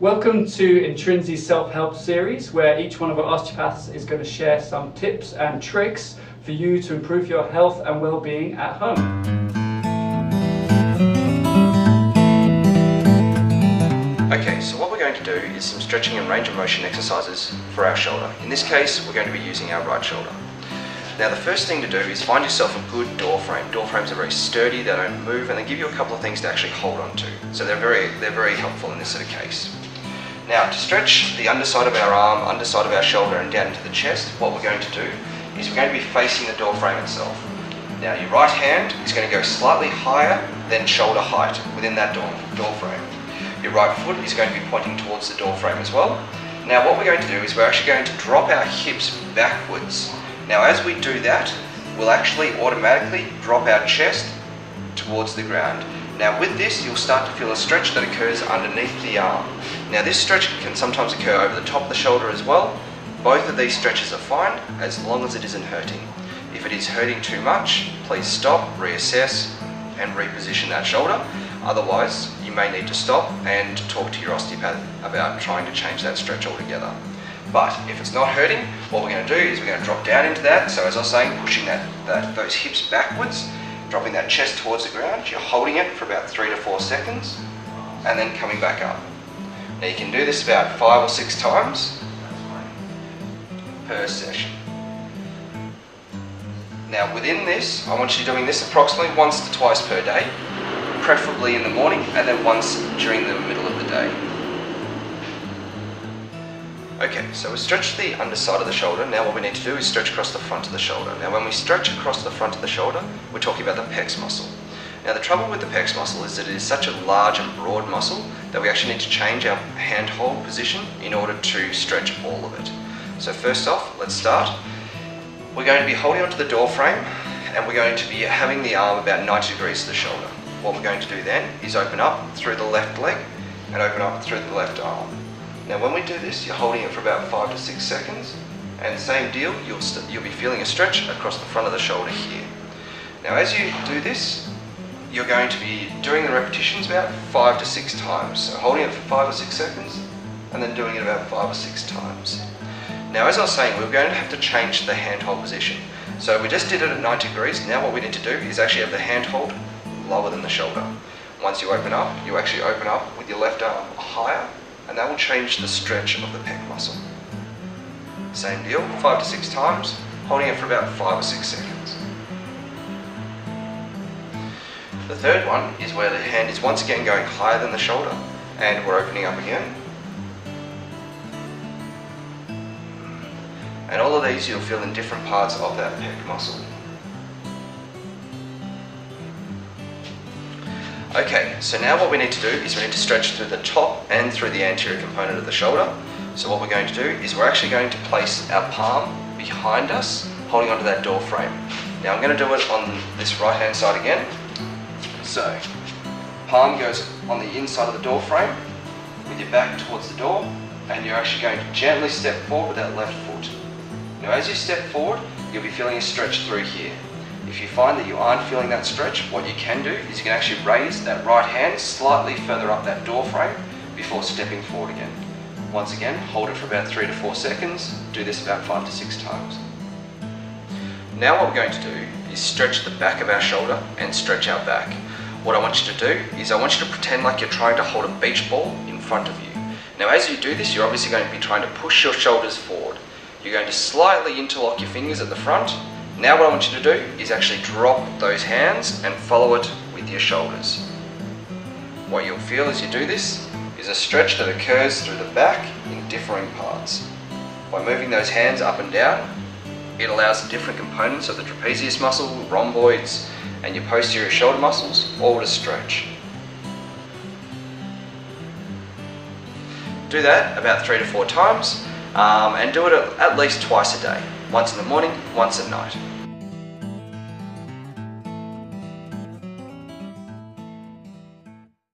Welcome to Intrinsi's self-help series, where each one of our osteopaths is going to share some tips and tricks for you to improve your health and well-being at home. Okay, so what we're going to do is some stretching and range of motion exercises for our shoulder. In this case, we're going to be using our right shoulder. Now the first thing to do is find yourself a good door frame. Door frames are very sturdy, they don't move, and they give you a couple of things to actually hold on to. So they're very helpful in this sort of case. Now to stretch the underside of our arm, underside of our shoulder and down into the chest, what we're going to do is we're going to be facing the door frame itself. Now your right hand is going to go slightly higher than shoulder height within that door frame. Your right foot is going to be pointing towards the door frame as well. Now what we're going to do is we're actually going to drop our hips backwards. Now as we do that, we'll actually automatically drop our chest towards the ground. Now with this, you'll start to feel a stretch that occurs underneath the arm. Now this stretch can sometimes occur over the top of the shoulder as well. Both of these stretches are fine as long as it isn't hurting. If it is hurting too much, please stop, reassess and reposition that shoulder. Otherwise, you may need to stop and talk to your osteopath about trying to change that stretch altogether. But if it's not hurting, what we're going to do is we're going to drop down into that. So as I was saying, pushing those hips backwards, dropping that chest towards the ground. You're holding it for about 3 to 4 seconds and then coming back up. Now you can do this about 5 or 6 times per session. Now within this, I want you doing this approximately once to twice per day, preferably in the morning and then once during the middle of the day. Okay, so we stretch the underside of the shoulder. Now what we need to do is stretch across the front of the shoulder. Now when we stretch across the front of the shoulder, we're talking about the pec muscle. Now the trouble with the pec muscle is that it is such a large and broad muscle that we actually need to change our handhold position in order to stretch all of it. So first off, let's start. We're going to be holding onto the door frame and we're going to be having the arm about 90 degrees to the shoulder. What we're going to do then is open up through the left leg and open up through the left arm. Now when we do this, you're holding it for about 5 to 6 seconds, and same deal, you'll be feeling a stretch across the front of the shoulder here. Now as you do this, you're going to be doing the repetitions about 5 to 6 times. So holding it for 5 or 6 seconds, and then doing it about 5 or 6 times. Now as I was saying, we're going to have to change the handhold position. So we just did it at 90 degrees, now what we need to do is actually have the handhold lower than the shoulder. Once you open up, you actually open up with your left arm higher, and that will change the stretch of the pec muscle. Same deal, 5 to 6 times, holding it for about 5 or 6 seconds. The third one is where the hand is once again going higher than the shoulder, and we're opening up again. And all of these you'll feel in different parts of that pec muscle. Okay, so now what we need to do is we need to stretch through the top and through the anterior component of the shoulder. So what we're going to do is we're actually going to place our palm behind us, holding onto that door frame. Now I'm going to do it on this right hand side again. So, palm goes on the inside of the door frame with your back towards the door, and you're actually going to gently step forward with that left foot. Now as you step forward, you'll be feeling a stretch through here. If you find that you aren't feeling that stretch, what you can do is you can actually raise that right hand slightly further up that door frame before stepping forward again. Once again, hold it for about 3 to 4 seconds. Do this about 5 to 6 times. Now what we're going to do is stretch the back of our shoulder and stretch our back. What I want you to do is I want you to pretend like you're trying to hold a beach ball in front of you. Now as you do this, you're obviously going to be trying to push your shoulders forward. You're going to slightly interlock your fingers at the front. Now what I want you to do is actually drop those hands and follow it with your shoulders. What you'll feel as you do this is a stretch that occurs through the back in differing parts. By moving those hands up and down, it allows the different components of the trapezius muscle, rhomboids, and your posterior shoulder muscles all to stretch. Do that about 3 to 4 times and do it at least twice a day. Once in the morning, once at night.